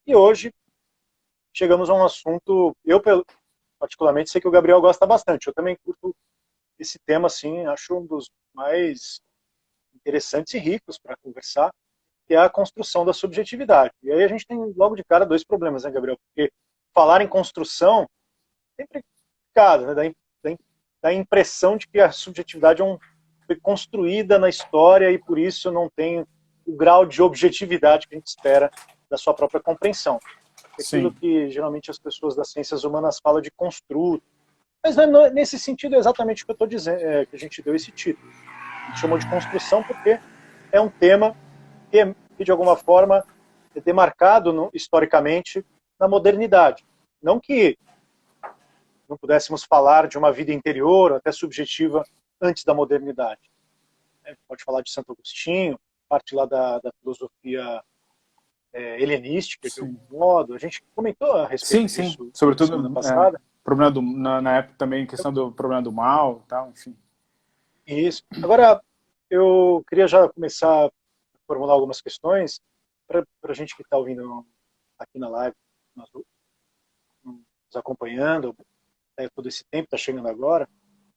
E hoje chegamos a um assunto, particularmente sei que o Gabriel gosta bastante, eu também curto esse tema, assim, acho um dos mais interessantes e ricos para conversar, que é a construção da subjetividade. E aí a gente tem logo de cara dois problemas, né, Gabriel? Porque falar em construção sempre é complicado, né? Dá a impressão de que a subjetividade foi construída na história e por isso não tem o grau de objetividade que a gente espera da sua própria compreensão. Aquilo Sim. que geralmente as pessoas das ciências humanas falam de construto. Mas não é nesse sentido exatamente o que eu estou dizendo, que a gente deu esse título. A gente chamou de construção porque é um tema que de alguma forma, é demarcado historicamente na modernidade. Não que não pudéssemos falar de uma vida interior, até subjetiva, antes da modernidade. A gente pode falar de Santo Agostinho, parte lá da filosofia helenística, de algum Sim. modo. A gente comentou a respeito Sim, sim. disso semana Sobretudo, passada. problema na época também, questão do problema do mal e tal, enfim. Isso. Agora, eu queria já começar a formular algumas questões para a gente que está ouvindo aqui na live, nos acompanhando, todo esse tempo, está chegando agora.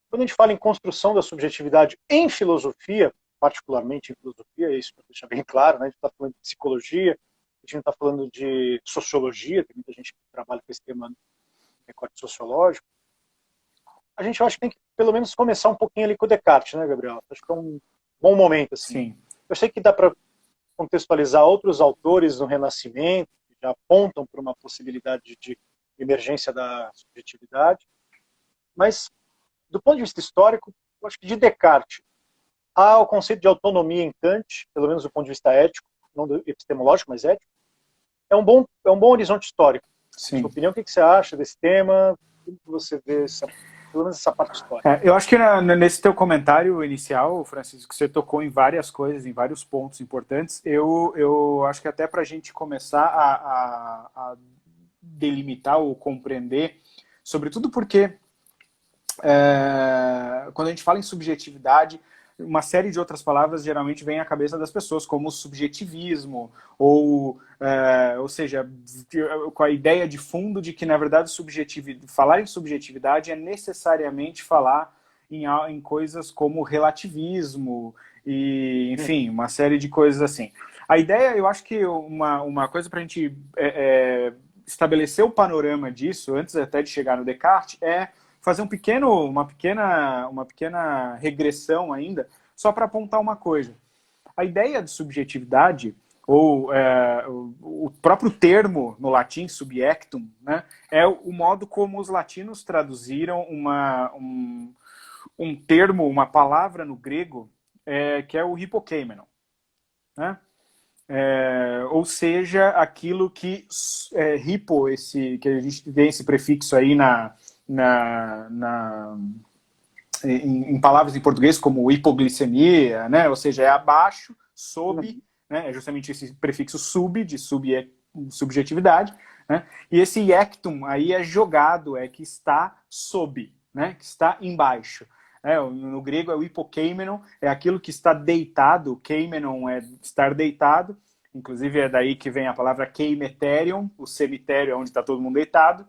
Quando a gente fala em construção da subjetividade em filosofia, particularmente em filosofia, isso para deixar bem claro, né? A gente está falando de psicologia, a gente não está falando de sociologia, tem muita gente que trabalha com esse tema no recorte sociológico. A gente, eu acho que tem que, pelo menos, começar um pouquinho ali com o Descartes, né, Gabriel? Acho que é um bom momento, assim. Sim. Eu sei que dá para contextualizar outros autores no Renascimento, que já apontam para uma possibilidade de emergência da subjetividade, mas, do ponto de vista histórico, eu acho que de Descartes há o conceito de autonomia em Kant, pelo menos do ponto de vista ético, não do epistemológico, mas ético. É um bom horizonte histórico. Na sua Sim. opinião, o que você acha desse tema? Como você vê pelo menos essa parte histórica? Eu acho que nesse teu comentário inicial, Francisco, você tocou em várias coisas, em vários pontos importantes. Eu acho que até para a gente começar a delimitar ou compreender, sobretudo porque quando a gente fala em subjetividade, uma série de outras palavras geralmente vem à cabeça das pessoas, como subjetivismo, ou seja, com a ideia de fundo de que, na verdade, falar em subjetividade é necessariamente falar em coisas como relativismo e, enfim, uma série de coisas assim. A ideia, eu acho que uma coisa para a gente estabelecer o panorama disso, antes até de chegar no Descartes, é fazer uma pequena regressão ainda, só para apontar uma coisa. A ideia de subjetividade, ou o próprio termo no latim, subjectum, né, é o modo como os latinos traduziram um termo, uma palavra no grego, que é o hipokeimenon, né? Ou seja, aquilo que hipo, que a gente tem esse prefixo aí em palavras em português como hipoglicemia, né? Ou seja, é abaixo, sob, né? É justamente esse prefixo sub, de subjetividade, né? E esse ectum aí é jogado, é que está sob, né? Que está embaixo. No grego é o hipokeimenon, é aquilo que está deitado, keimenon é estar deitado, inclusive é daí que vem a palavra keimeterion, o cemitério é onde está todo mundo deitado,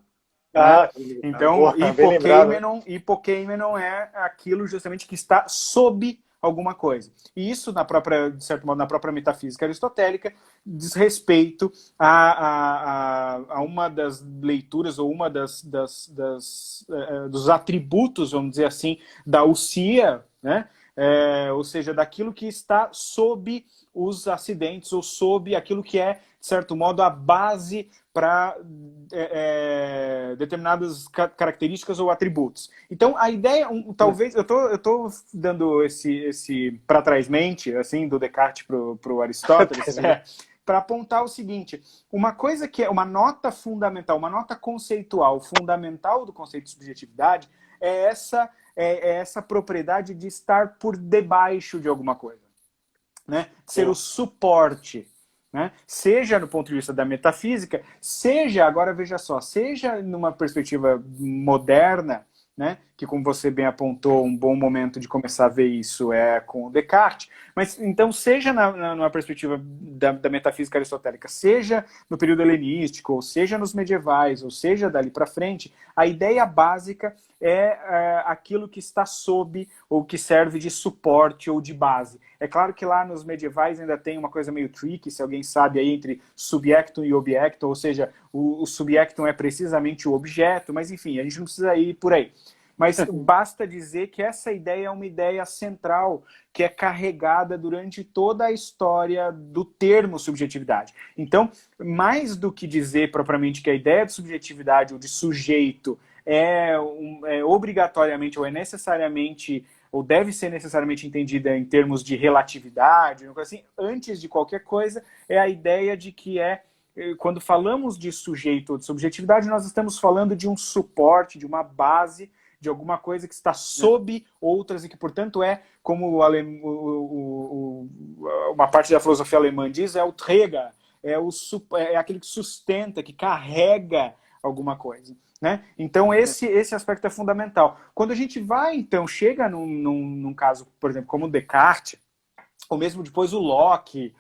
né? Então, Boa, bem lembrado. hipokeimenon é aquilo justamente que está sob alguma coisa. E isso, de certo modo, na própria metafísica aristotélica, diz respeito a uma das leituras ou uma dos atributos, vamos dizer assim, da ousia, né? Ou seja, daquilo que está sob os acidentes ou sob aquilo que é, de certo modo, a base para determinadas características ou atributos. Então, a ideia, talvez, eu tô dando esse para trás mente, assim, do Descartes para o Aristóteles, para apontar o seguinte: uma coisa que é uma nota fundamental, uma nota conceitual fundamental do conceito de subjetividade é essa propriedade de estar por debaixo de alguma coisa, né? Ser o suporte, né? Seja no ponto de vista da metafísica, seja, agora veja só, seja numa perspectiva moderna, né? Que, como você bem apontou, um bom momento de começar a ver isso é com o Descartes. Mas, então, seja numa perspectiva da metafísica aristotélica, seja no período helenístico, ou seja nos medievais, ou seja dali para frente, a ideia básica é aquilo que está sob ou que serve de suporte ou de base. É claro que lá nos medievais ainda tem uma coisa meio tricky, se alguém sabe aí, entre subjectum e objectum, ou seja, o subjectum é precisamente o objeto, mas enfim, a gente não precisa ir por aí. Mas basta dizer que essa ideia é uma ideia central, que é carregada durante toda a história do termo subjetividade. Então, mais do que dizer propriamente que a ideia de subjetividade ou de sujeito é obrigatoriamente ou é necessariamente ou deve ser necessariamente entendida em termos de relatividade, assim, antes de qualquer coisa, é a ideia de que quando falamos de sujeito ou de subjetividade, nós estamos falando de um suporte, de uma base, de alguma coisa que está sob outras e que, portanto, como uma parte da filosofia alemã diz, é o Träger, é aquele que sustenta, que carrega alguma coisa. Né? Então, esse aspecto é fundamental. Quando a gente então, chega num caso, por exemplo, como o Descartes, ou mesmo depois o Locke,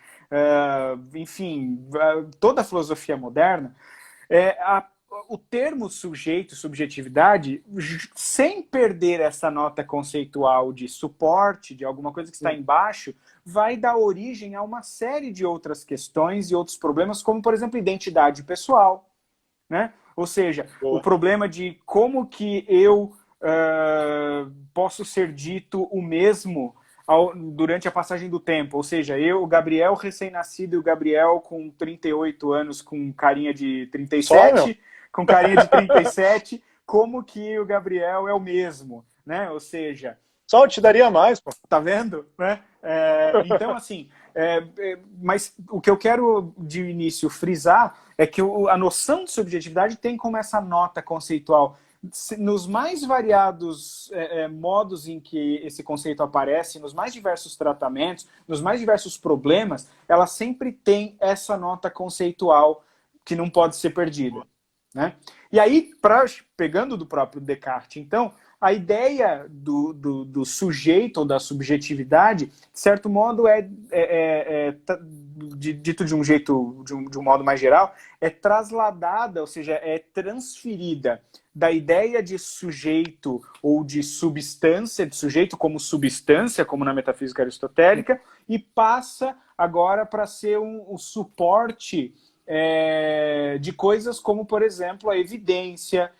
enfim, toda a filosofia moderna, o termo sujeito, subjetividade, sem perder essa nota conceitual de suporte, de alguma coisa que está embaixo, vai dar origem a uma série de outras questões e outros problemas, como, por exemplo, identidade pessoal, né? Ou seja, o problema de como que eu posso ser dito o mesmo durante a passagem do tempo. Ou seja, eu, o Gabriel recém-nascido e o Gabriel com 38 anos, com carinha de 37, com carinha de 37, como que o Gabriel é o mesmo, né? Ou seja... Só te daria mais, pô. Tá vendo? Né? Então, assim... mas o que eu quero de início frisar é que a noção de subjetividade tem como essa nota conceitual nos mais variados modos em que esse conceito aparece, nos mais diversos tratamentos, nos mais diversos problemas, ela sempre tem essa nota conceitual que não pode ser perdida, né? E aí, pegando do próprio Descartes, então, a ideia do sujeito ou da subjetividade, de certo modo, dito de um jeito, de um modo mais geral, é trasladada, ou seja, é transferida da ideia de sujeito ou de substância, de sujeito como substância, como na metafísica aristotélica, e passa agora para ser um suporte de coisas como, por exemplo, a evidência,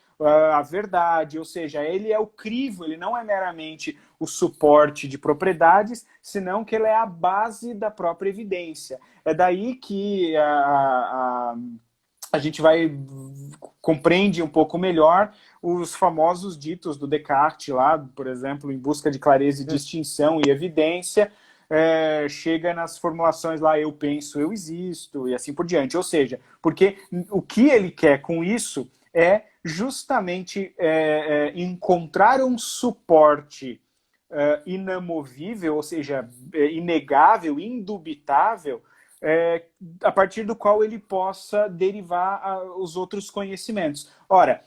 a verdade, ou seja, ele é o crivo, ele não é meramente o suporte de propriedades, senão que ele é a base da própria evidência. É daí que a gente compreende um pouco melhor os famosos ditos do Descartes lá, por exemplo, em busca de clareza e distinção e evidência, chega nas formulações lá, eu penso, eu existo, e assim por diante. Ou seja, porque o que ele quer com isso é justamente encontrar um suporte inamovível, ou seja, inegável, indubitável, a partir do qual ele possa derivar os outros conhecimentos. Ora,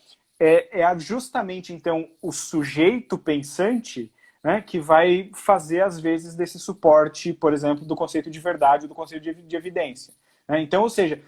justamente, então, o sujeito pensante, né, que vai fazer, às vezes, desse suporte, por exemplo, do conceito de verdade ou do conceito de evidência. Então, ou seja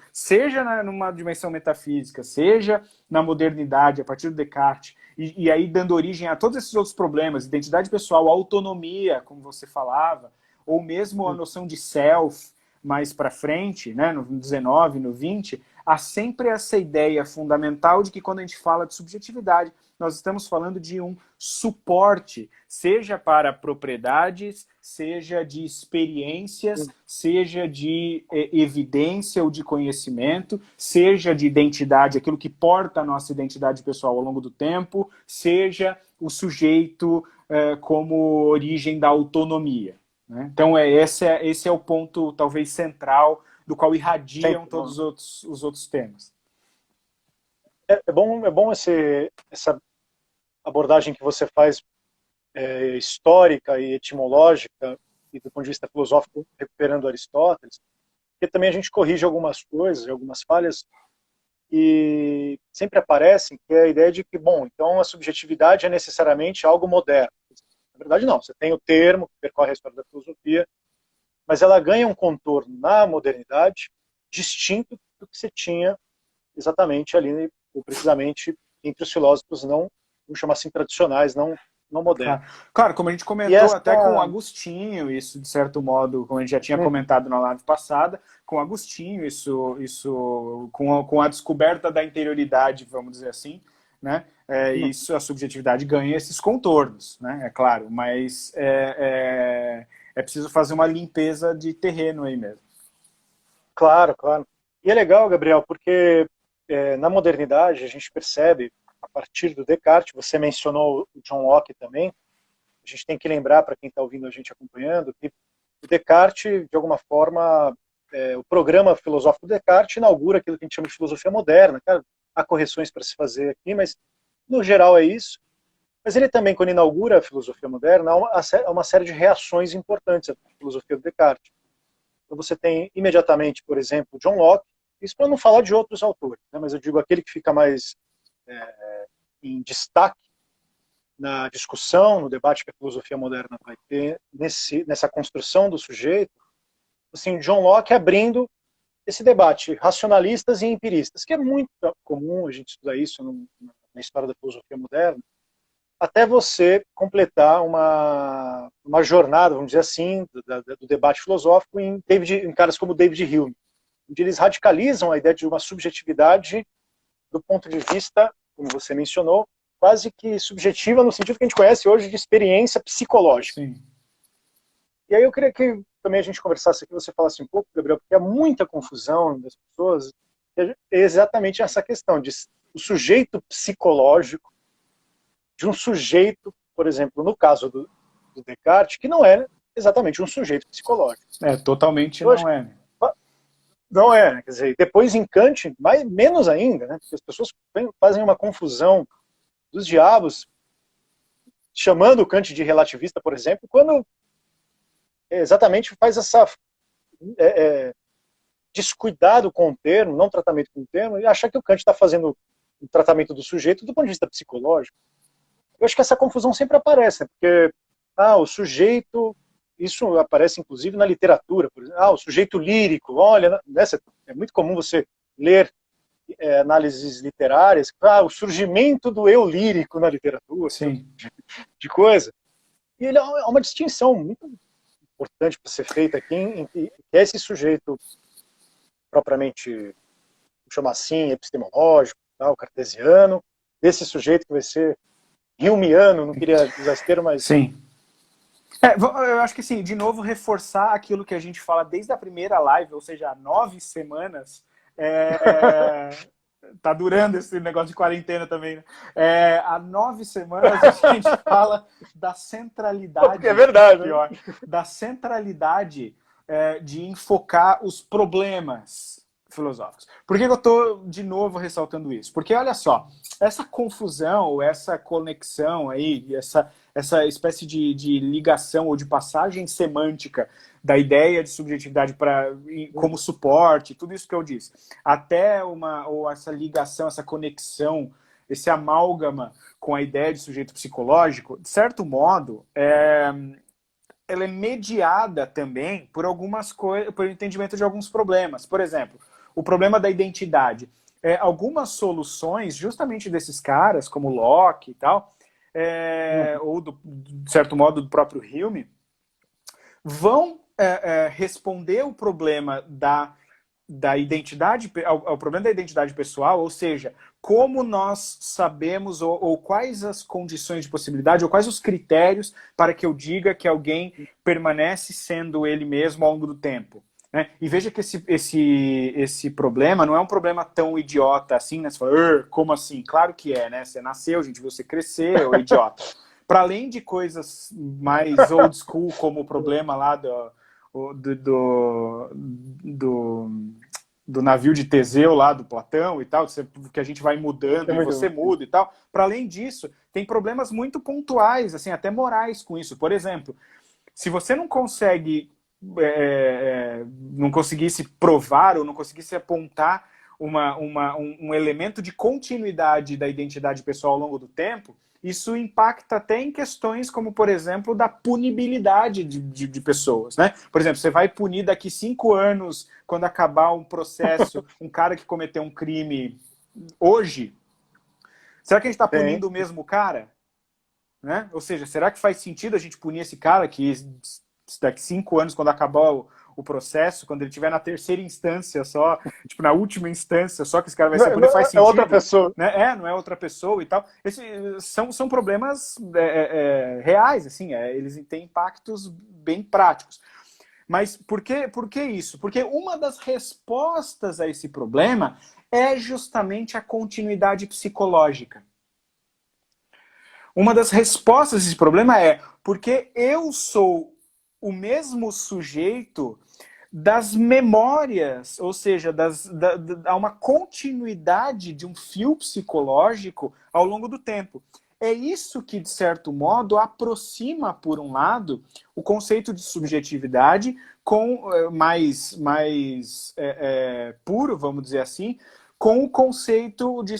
numa dimensão metafísica, seja na modernidade, a partir do Descartes, e aí dando origem a todos esses outros problemas, identidade pessoal, autonomia, como você falava, ou mesmo a noção de self, mais para frente, né, no 19, no 20, há sempre essa ideia fundamental de que quando a gente fala de subjetividade, nós estamos falando de um suporte, seja para propriedades, seja de experiências, seja de evidência ou de conhecimento, seja de identidade, aquilo que porta a nossa identidade pessoal ao longo do tempo, seja o sujeito como origem da autonomia. Né? Então, esse é o ponto, talvez, central, do qual irradiam todos os outros temas. É bom essa abordagem que você faz histórica e etimológica, e do ponto de vista filosófico, recuperando Aristóteles, porque também a gente corrige algumas coisas, algumas falhas, e sempre aparecem, que é a ideia de que, bom, então a subjetividade é necessariamente algo moderno. Na verdade, não. Você tem o termo que percorre a história da filosofia, mas ela ganha um contorno na modernidade distinto do que você tinha exatamente ali, ou precisamente, entre os filósofos não, vamos chamar assim, tradicionais, não modernos. Claro, como a gente E comentou essa... até com o Agostinho, isso de certo modo, como a gente já tinha comentado na live passada, com o Agostinho, isso com a descoberta da interioridade, vamos dizer assim, né? Isso, a subjetividade ganha esses contornos, né? É claro, mas é preciso fazer uma limpeza de terreno aí mesmo. Claro, claro. E é legal, Gabriel, porque na modernidade a gente percebe, a partir do Descartes, você mencionou o John Locke também, a gente tem que lembrar, para quem está ouvindo a gente acompanhando, que o Descartes, de alguma forma, o programa filosófico do Descartes inaugura aquilo que a gente chama de filosofia moderna. Cara, há correções para se fazer aqui, mas no geral é isso. Mas ele também, quando inaugura a filosofia moderna, há uma série de reações importantes à filosofia do Descartes. Então você tem imediatamente, por exemplo, John Locke, isso para não falar de outros autores, né, mas eu digo aquele que fica mais em destaque na discussão, no debate que a filosofia moderna vai ter, nessa construção do sujeito, assim, John Locke abrindo esse debate, racionalistas e empiristas, que é muito comum a gente estudar isso na história da filosofia moderna, até você completar uma jornada, vamos dizer assim, do debate filosófico em caras como David Hume, onde eles radicalizam a ideia de uma subjetividade do ponto de vista, como você mencionou, quase que subjetiva no sentido que a gente conhece hoje de experiência psicológica. Sim. E aí eu queria que também a gente conversasse aqui, você falasse um pouco, Gabriel, porque há muita confusão das pessoas, é exatamente essa questão de o sujeito psicológico de um sujeito, por exemplo, no caso do Descartes, que não é exatamente um sujeito psicológico. Totalmente não é. Não é, né? Quer dizer, depois em Kant, menos ainda, né? Porque as pessoas fazem uma confusão dos diabos, chamando o Kant de relativista, por exemplo, quando exatamente faz essa descuidado com o termo, não tratamento com o termo, e achar que o Kant está fazendo o tratamento do sujeito do ponto de vista psicológico. Eu acho que essa confusão sempre aparece, né? Porque o sujeito, isso aparece inclusive na literatura, por exemplo, o sujeito lírico, olha, é muito comum você ler análises literárias, o surgimento do eu lírico na literatura, sim, de coisa. E ele é uma distinção muito importante para ser feita aqui, em que é esse sujeito propriamente, vamos chamar assim, epistemológico, cartesiano, desse sujeito que vai ser Humeano, não queria usar esse termo, mas... Sim. Eu acho que, sim, de novo, reforçar aquilo que a gente fala desde a primeira live, ou seja, há 9 semanas. Tá durando esse negócio de quarentena também, né? Há 9 semanas a gente fala da centralidade... Porque é verdade, pior, né? Da centralidade de enfocar os problemas filosóficos. Por que eu estou, de novo, ressaltando isso? Porque, olha só, essa confusão, essa conexão aí, essa espécie de ligação ou de passagem semântica da ideia de subjetividade como suporte, tudo isso que eu disse, até essa ligação, essa conexão, esse amálgama com a ideia de sujeito psicológico, de certo modo, ela é mediada também por algumas coisas, por entendimento de alguns problemas. Por exemplo, o problema da identidade. Algumas soluções, justamente desses caras, como Locke e tal, ou, de certo modo, do próprio Hume, vão responder o problema da identidade, ao problema da identidade pessoal, ou seja, como nós sabemos ou quais as condições de possibilidade ou quais os critérios para que eu diga que alguém permanece sendo ele mesmo ao longo do tempo. Né? E veja que esse problema não é um problema tão idiota assim, né? Você fala, como assim? Claro que é, né? Você nasceu, a gente viu você crescer, ô idiota. Para além de coisas mais old school, como o problema lá do navio de Teseu lá, do Platão e tal, que a gente vai mudando e você muda e tal. Para além disso, tem problemas muito pontuais, assim, até morais com isso. Por exemplo, se você não consegue não conseguisse provar ou não conseguisse apontar um elemento de continuidade da identidade pessoal ao longo do tempo, isso impacta até em questões como, por exemplo, da punibilidade de pessoas, né? Por exemplo, você vai punir daqui 5 anos, quando acabar um processo, um cara que cometeu um crime hoje, será que a gente está punindo o mesmo cara? Né? Ou seja, será que faz sentido a gente punir esse cara que daqui 5 anos, quando acabar o processo, quando ele estiver na terceira instância só, tipo, na última instância, só que esse cara vai ser punido, faz sentido? É outra pessoa. Né? Não é outra pessoa e tal. São problemas reais, assim, eles têm impactos bem práticos. Mas por que isso? Porque uma das respostas a esse problema é justamente a continuidade psicológica. Uma das respostas a esse problema é porque eu sou o mesmo sujeito das memórias, ou seja, há uma continuidade de um fio psicológico ao longo do tempo. É isso que, de certo modo, aproxima, por um lado, o conceito de subjetividade com mais puro, vamos dizer assim, com o conceito de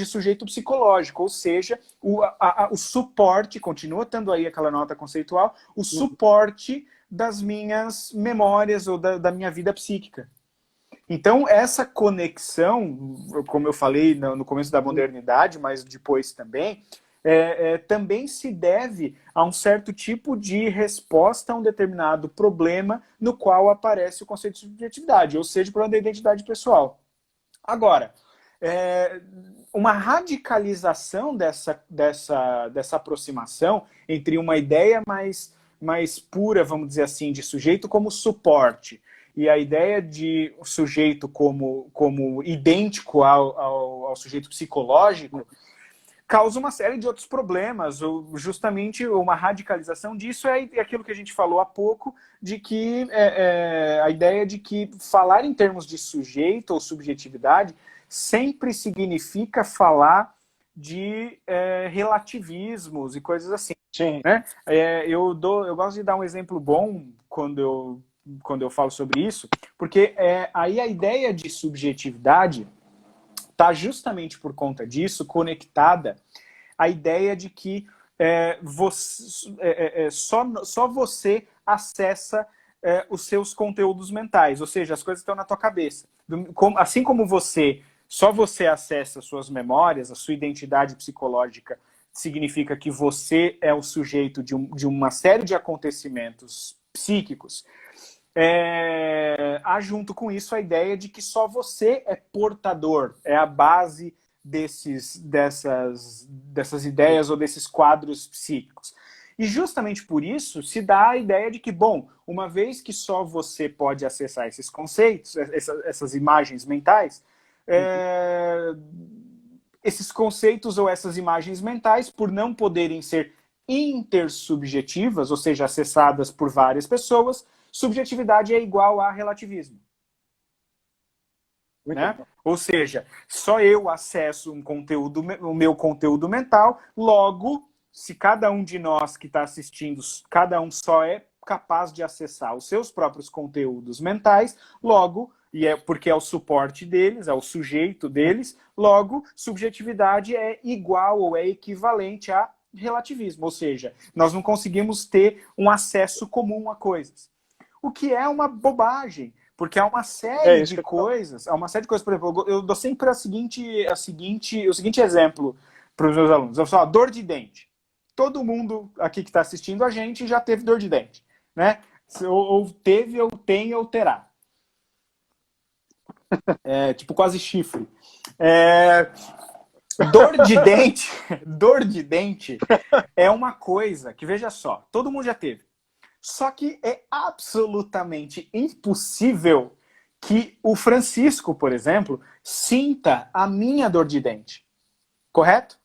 sujeito psicológico, ou seja, o suporte, continua tendo aí aquela nota conceitual, o suporte das minhas memórias ou da minha vida psíquica. Então, essa conexão, como eu falei no começo da modernidade, mas depois também, também se deve a um certo tipo de resposta a um determinado problema no qual aparece o conceito de subjetividade, ou seja, o problema da identidade pessoal. Agora, uma radicalização dessa aproximação entre uma ideia mais pura, vamos dizer assim, de sujeito como suporte e a ideia de sujeito como idêntico ao sujeito psicológico causa uma série de outros problemas. Justamente uma radicalização disso é aquilo que a gente falou há pouco, de que a ideia de que falar em termos de sujeito ou subjetividade sempre significa falar de relativismos e coisas assim. Sim. Né? Eu gosto de dar um exemplo bom quando eu falo sobre isso, porque aí a ideia de subjetividade está justamente por conta disso conectada à ideia de que só você acessa os seus conteúdos mentais, ou seja, as coisas estão na tua cabeça. Assim como só você acessa suas memórias, a sua identidade psicológica significa que você é o sujeito de uma série de acontecimentos psíquicos. Há junto com isso a ideia de que só você é portador, é a base dessas ideias ou desses quadros psíquicos. E justamente por isso se dá a ideia de que, bom, uma vez que só você pode acessar esses conceitos, essas imagens mentais, esses conceitos ou essas imagens mentais, por não poderem ser intersubjetivas, ou seja, acessadas por várias pessoas, subjetividade é igual a relativismo. Né? Ou seja, só eu acesso o meu conteúdo mental, logo, se cada um de nós que está assistindo, cada um só é capaz de acessar os seus próprios conteúdos mentais, logo, porque é o suporte deles, é o sujeito deles, logo, subjetividade é igual ou é equivalente a relativismo, ou seja, nós não conseguimos ter um acesso comum a coisas. O que é uma bobagem, porque há uma série de coisas, por exemplo, eu dou sempre o seguinte exemplo para os meus alunos. Eu falo, dor de dente. Todo mundo aqui que está assistindo a gente já teve dor de dente, né? Ou teve, ou tem, ou terá. Tipo quase chifre. Dor de dente é uma coisa que, veja só, todo mundo já teve. Só que é absolutamente impossível que o Francisco, por exemplo, sinta a minha dor de dente. Correto?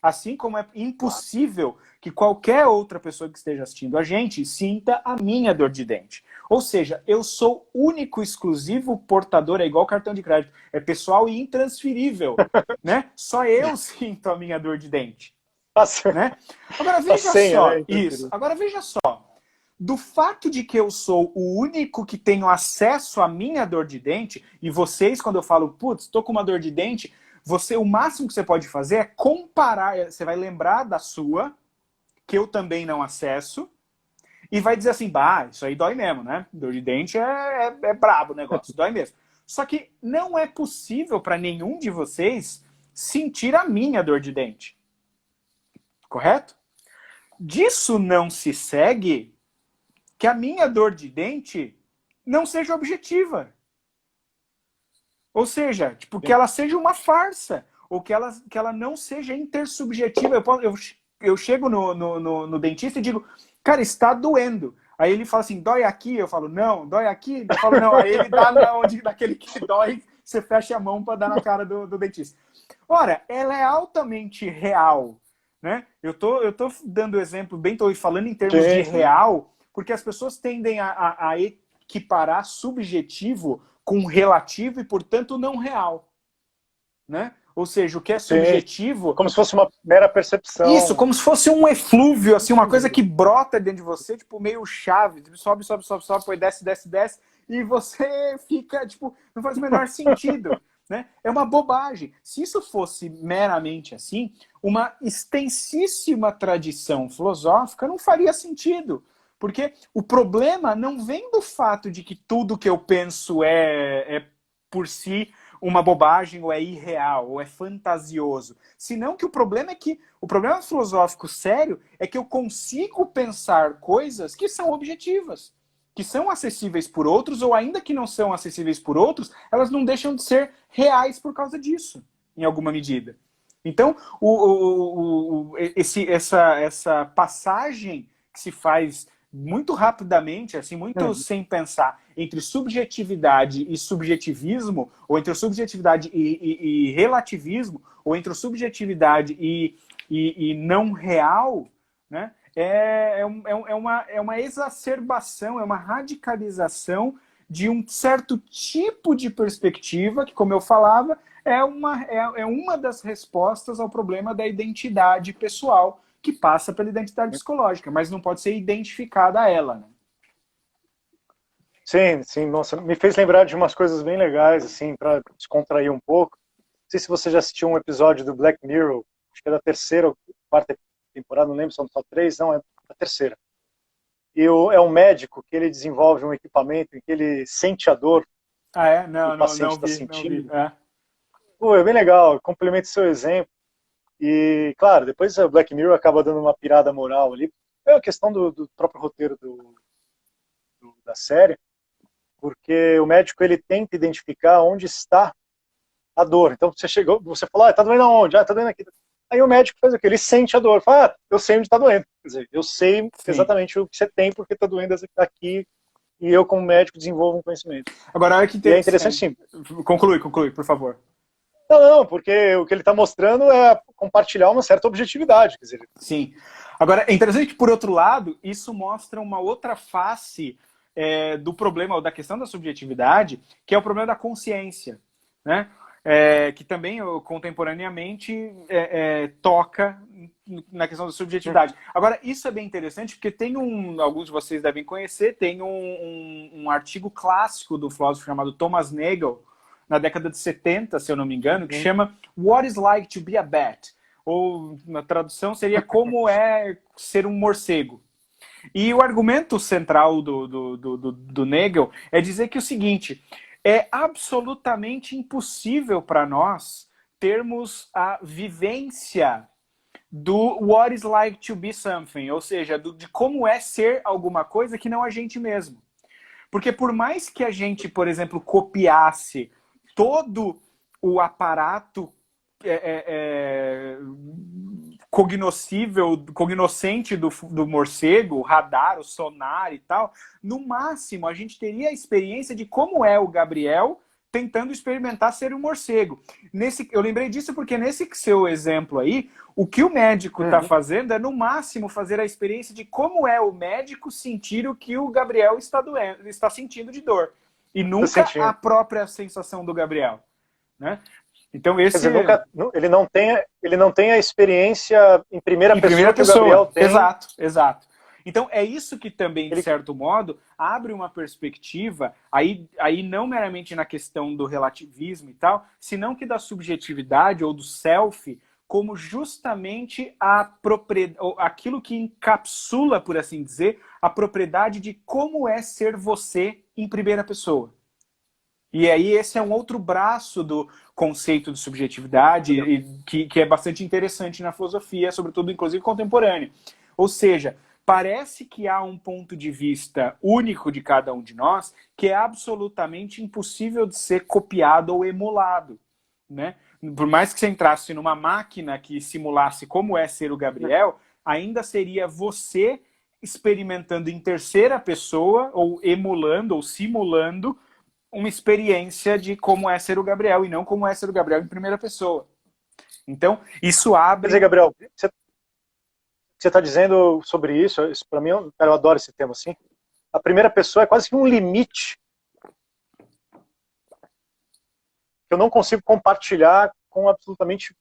Assim como é impossível que qualquer outra pessoa que esteja assistindo a gente sinta a minha dor de dente. Ou seja, eu sou único, exclusivo, portador, é igual cartão de crédito. É pessoal e intransferível. Né? Só eu sinto a minha dor de dente. Né? Agora veja só. Isso. Agora veja só. do fato de que eu sou o único que tenho acesso à minha dor de dente, e vocês, quando eu falo, putz, tô com uma dor de dente, o máximo que você pode fazer é comparar, você vai lembrar da sua, que eu também não acesso, e vai dizer assim, bah, isso aí dói mesmo, né? Dor de dente é brabo o negócio, dói mesmo. Só que não é possível para nenhum de vocês sentir a minha dor de dente. Correto? Disso não se segue que a minha dor de dente não seja objetiva. Ou seja, tipo, que ela seja uma farsa, ou que ela não seja intersubjetiva. Eu chego no dentista e digo, cara, está doendo. Aí ele fala assim, dói aqui? Eu falo, não. Dói aqui? Eu falo, não. Aí ele dá naquele que dói, você fecha a mão para dar na cara do dentista. Ora, ela é altamente real, né? Eu tô dando exemplo, bem tô falando em termos de real, porque as pessoas tendem a equiparar subjetivo com relativo e, portanto, não real, né? Ou seja, o que é subjetivo... Como se fosse uma mera percepção. Isso, como se fosse um eflúvio, assim, uma coisa que brota dentro de você, tipo, meio chave, sobe, depois desce, e você fica, tipo, não faz o menor sentido, né? É uma bobagem. Se isso fosse meramente assim, uma extensíssima tradição filosófica não faria sentido. Porque o problema não vem do fato de que tudo que eu penso é por si uma bobagem, ou é irreal, ou é fantasioso. Senão que o problema filosófico sério é que eu consigo pensar coisas que são objetivas, que são acessíveis por outros, ou ainda que não são acessíveis por outros, elas não deixam de ser reais por causa disso, em alguma medida. Então, essa passagem que se faz muito rapidamente, assim, muito sem pensar, entre subjetividade e subjetivismo, ou entre subjetividade e relativismo, ou entre subjetividade e não real, né? É uma exacerbação, é uma radicalização de um certo tipo de perspectiva que, como eu falava, é uma das respostas ao problema da identidade pessoal, que passa pela identidade psicológica, mas não pode ser identificada a ela, né? Sim, nossa, me fez lembrar de umas coisas bem legais, assim, para descontrair um pouco. Não sei se você já assistiu um episódio do Black Mirror, acho que é da terceira ou quarta temporada, não lembro, são só 3, não, é da terceira. E é um médico que ele desenvolve um equipamento em que ele sente a dor que o paciente está sentindo. Não vi. Pô, é bem legal, complementa seu exemplo. E, claro, depois o Black Mirror acaba dando uma pirada moral ali. É a questão do próprio roteiro da série, porque o médico ele tenta identificar onde está a dor. Então você falou, tá doendo aonde? Tá doendo aqui. Aí o médico faz o quê? Ele sente a dor. Fala, eu sei onde está doendo. Quer dizer, eu sei exatamente o que você tem, porque está doendo aqui, e eu, como médico, desenvolvo um conhecimento. Agora, olha que é interessante, sim. Conclui, por favor. Não, porque o que ele está mostrando é compartilhar uma certa objetividade. Quer dizer. Sim. Agora, é interessante que, por outro lado, isso mostra uma outra face do problema, ou da questão da subjetividade, que é o problema da consciência, né? Que também, contemporaneamente, toca na questão da subjetividade. Agora, isso é bem interessante, porque tem alguns de vocês devem conhecer, tem um artigo clássico do filósofo chamado Thomas Nagel, na década de 70, se eu não me engano, que chama What is Like to be a Bat? Ou, na tradução, seria Como é ser um morcego. E o argumento central do Nagel é dizer que o seguinte, é absolutamente impossível para nós termos a vivência do what is like to be something, ou seja, de como é ser alguma coisa que não a gente mesmo. Porque por mais que a gente, por exemplo, copiasse todo o aparato cognoscente do morcego, o radar, o sonar e tal, no máximo a gente teria a experiência de como é o Gabriel tentando experimentar ser um morcego. Eu lembrei disso porque nesse seu exemplo aí, o que o médico está fazendo é, no máximo, fazer a experiência de como é o médico sentir o que o Gabriel está sentindo de dor. E nunca a própria sensação do Gabriel, né? Então esse... Quer dizer, ele não tem a experiência em primeira pessoa que o Gabriel tem. Exato. Então, é isso que também, de certo modo, abre uma perspectiva, aí não meramente na questão do relativismo e tal, senão que da subjetividade ou do self, como justamente aquilo que encapsula, por assim dizer, a propriedade de como é ser você em primeira pessoa. E aí esse é um outro braço do conceito de subjetividade que é bastante interessante na filosofia, sobretudo, inclusive, contemporânea. Ou seja, parece que há um ponto de vista único de cada um de nós que é absolutamente impossível de ser copiado ou emulado, né? Por mais que você entrasse numa máquina que simulasse como é ser o Gabriel, ainda seria você experimentando em terceira pessoa, ou emulando, ou simulando, uma experiência de como é ser o Gabriel, e não como é ser o Gabriel em primeira pessoa. Então, isso abre... Quer dizer, Gabriel, você está dizendo sobre isso para mim, eu adoro esse tema, assim. A primeira pessoa é quase que um limite que eu não consigo compartilhar com absolutamente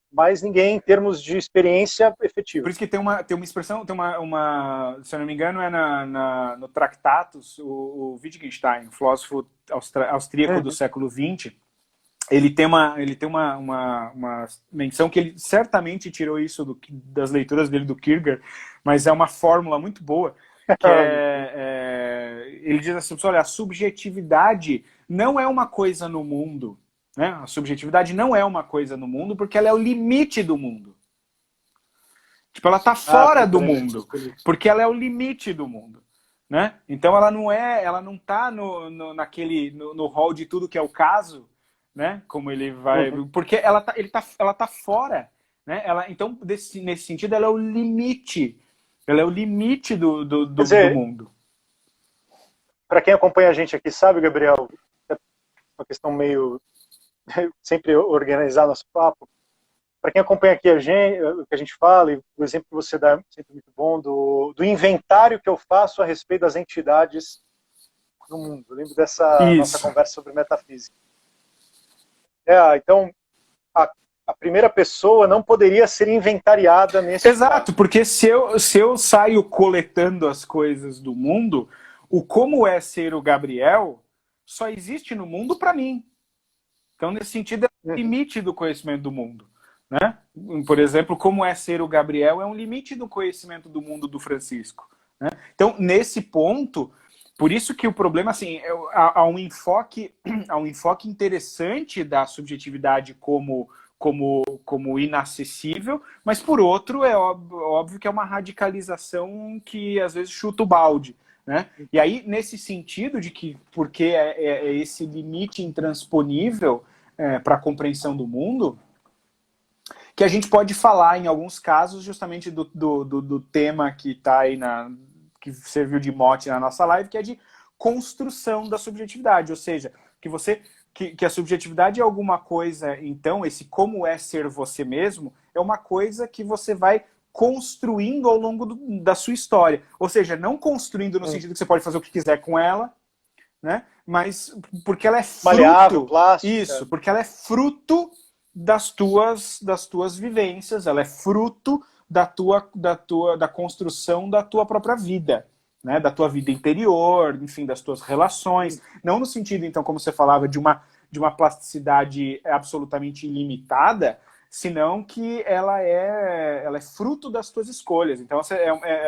mais ninguém em termos de experiência efetiva. Por isso que tem uma expressão, se eu não me engano, é no Tractatus, o Wittgenstein, filósofo austríaco do século XX, ele tem uma menção que ele certamente tirou isso das leituras dele do Kierkegaard, mas é uma fórmula muito boa, que ele diz assim, olha, a subjetividade não é uma coisa no mundo, né? A subjetividade não é uma coisa no mundo porque ela é o limite do mundo. Tipo, ela está fora do mundo, porque ela é o limite do mundo, né? Então ela não está no hall de tudo que é o caso, né? Como ele vai, porque ela tá fora, né? Então nesse sentido ela é o limite, ela é o limite do mundo. Para quem acompanha a gente aqui sabe, Gabriel, é uma questão meio sempre organizar nosso papo. Para quem acompanha aqui o que a gente fala, e o exemplo que você dá é sempre muito bom, do inventário que eu faço a respeito das entidades do mundo. Eu lembro dessa nossa conversa sobre metafísica. Então, a primeira pessoa não poderia ser inventariada nesse Exato, caso. Porque se eu saio coletando as coisas do mundo, o como é ser o Gabriel só existe no mundo para mim. Então, nesse sentido, é o limite do conhecimento do mundo. Né? Por exemplo, como é ser o Gabriel é um limite do conhecimento do mundo do Francisco. Né? Então, nesse ponto, por isso que o problema, assim, há um enfoque interessante da subjetividade como inacessível, mas por outro é óbvio que é uma radicalização que às vezes chuta o balde. Né? E aí, nesse sentido de que, porque é esse limite intransponível para a compreensão do mundo, que a gente pode falar, em alguns casos, justamente do tema que está aí, que serviu de mote na nossa live, que é de construção da subjetividade, ou seja, que a subjetividade é alguma coisa, então, esse como é ser você mesmo, é uma coisa que você vai construindo ao longo da sua história. Ou seja, não construindo no sentido que você pode fazer o que quiser com ela, né? Mas porque ela é fruto... Maleável, plástica. Isso, porque ela é fruto das tuas vivências, ela é fruto da construção da tua própria vida, né? Da tua vida interior, enfim, das tuas relações. Não no sentido, então, como você falava, de uma plasticidade absolutamente ilimitada, senão que ela é fruto das tuas escolhas. Então,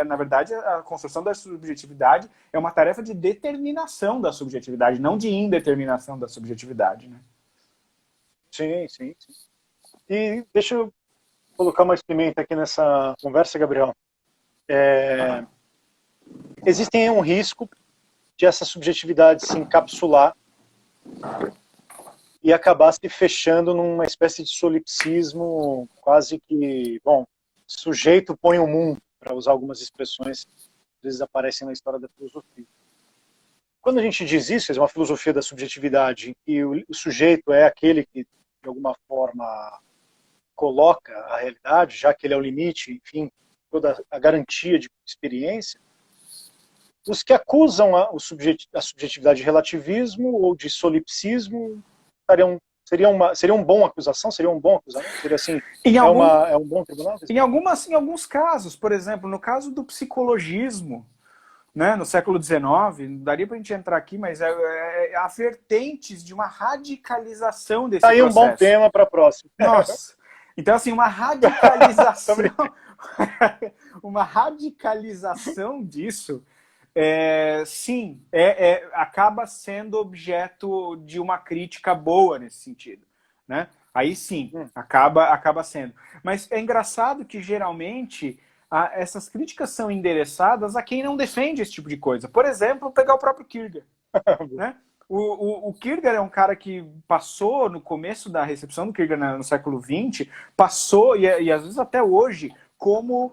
na verdade, a construção da subjetividade é uma tarefa de determinação da subjetividade, não de indeterminação da subjetividade, né? Sim, sim, sim. E deixa eu colocar uma pimenta aqui nessa conversa, Gabriel. Existe um risco de essa subjetividade se encapsular e acabar se fechando numa espécie de solipsismo quase que, bom, sujeito põe o mundo, para usar algumas expressões que às vezes aparecem na história da filosofia. Quando a gente diz isso, é uma filosofia da subjetividade, em que o sujeito é aquele que, de alguma forma, coloca a realidade, já que ele é o limite, enfim, toda a garantia de experiência, os que acusam a subjetividade de relativismo ou de solipsismo estariam seria um bom acusação? Seria um bom acusador? Seria assim, é um bom tribunal? Em alguns casos, por exemplo, no caso do psicologismo, né, no século XIX, não daria para a gente entrar aqui, mas há vertentes de uma radicalização desse processo. Aí um bom processo. tema para a próxima. Nossa! Então, assim, uma radicalização uma radicalização disso, sim, acaba sendo objeto de uma crítica boa nesse sentido, né? Aí sim, acaba sendo. Mas é engraçado que, geralmente, essas críticas são endereçadas a quem não defende esse tipo de coisa. Por exemplo, pegar o próprio Kierkegaard, né? O Kierkegaard é um cara que passou, no começo da recepção do Kierkegaard no século XX, passou, e às vezes até hoje, como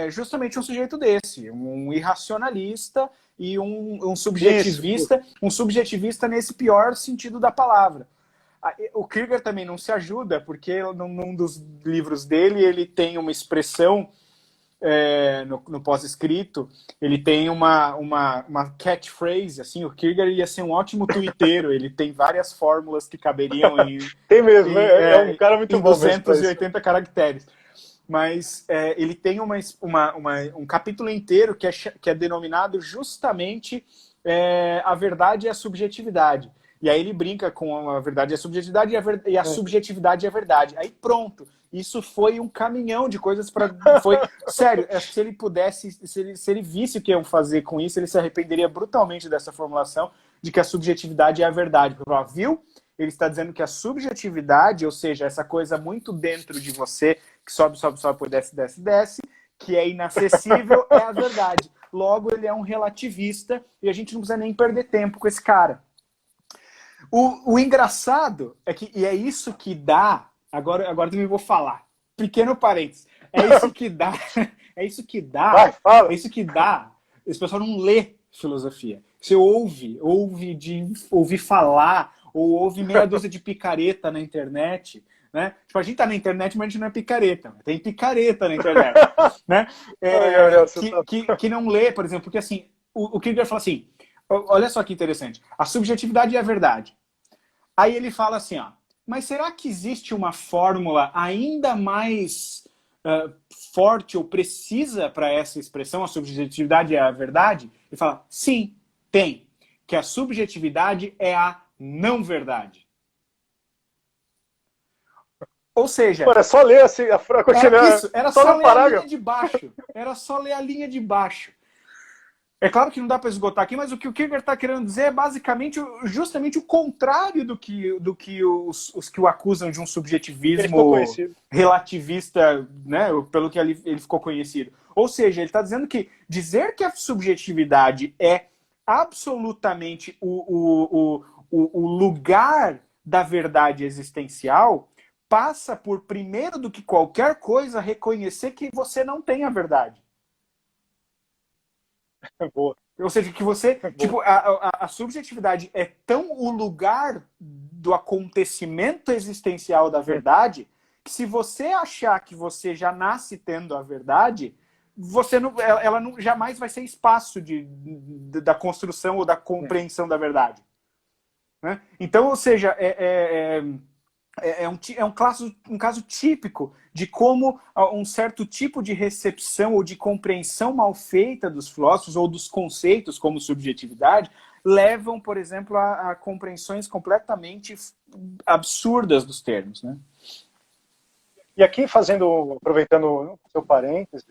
justamente um sujeito desse, um irracionalista e um subjetivista, um subjetivista nesse pior sentido da palavra. O Kierkegaard também não se ajuda, porque num dos livros dele ele tem uma expressão no pós-escrito, ele tem uma catchphrase, assim, o Kierkegaard ia ser um ótimo twitteiro, ele tem várias fórmulas que caberiam em... Tem mesmo, é um cara muito bom. 280 caracteres. Mas ele tem um capítulo inteiro que é denominado justamente a verdade e a subjetividade. E aí ele brinca com a verdade e a subjetividade e a subjetividade e a verdade. Aí pronto. Isso foi um caminhão de coisas para... Sério, se ele pudesse, se ele visse o que iam fazer com isso, ele se arrependeria brutalmente dessa formulação de que a subjetividade é a verdade. Porque, viu? Ele está dizendo que a subjetividade, ou seja, essa coisa muito dentro de você, que sobe, sobe, sobe, depois desce, desce, desce, que é inacessível, é a verdade. Logo, ele é um relativista e a gente não precisa nem perder tempo com esse cara. O engraçado é que, e é isso que dá, agora também vou falar, pequeno parênteses, é isso que dá, esse pessoal não lê filosofia. Você ouve falar, ou ouve meia dúzia de picareta na internet, né? Tipo, a gente tá na internet, mas a gente não é picareta. Tem picareta na internet, né? Que não lê, por exemplo, porque assim, o Kierkegaard fala assim, olha só que interessante, a subjetividade é a verdade. Aí ele fala assim, mas será que existe uma fórmula ainda mais forte ou precisa para essa expressão, a subjetividade é a verdade? Ele fala, sim, tem. Que a subjetividade é a não verdade. Ou seja... Era só ler assim, era só ler a linha de baixo. Era só ler a linha de baixo. É claro que não dá para esgotar aqui, mas o que o Kierkegaard está querendo dizer é basicamente justamente o contrário do que os que o acusam de um subjetivismo relativista, né, pelo que ele ficou conhecido. Ou seja, ele está dizendo que dizer que a subjetividade é absolutamente o lugar da verdade existencial passa por, primeiro do que qualquer coisa, reconhecer que você não tem a verdade. Boa. Ou seja, que você... Tipo, a subjetividade é tão o lugar do acontecimento existencial da verdade que se você achar que você já nasce tendo a verdade, ela jamais vai ser espaço da construção ou da compreensão da verdade. Né? Então, ou seja, um caso típico de como um certo tipo de recepção ou de compreensão mal feita dos filósofos ou dos conceitos como subjetividade levam, por exemplo, a compreensões completamente absurdas dos termos. Né? E aqui, aproveitando o seu parêntese,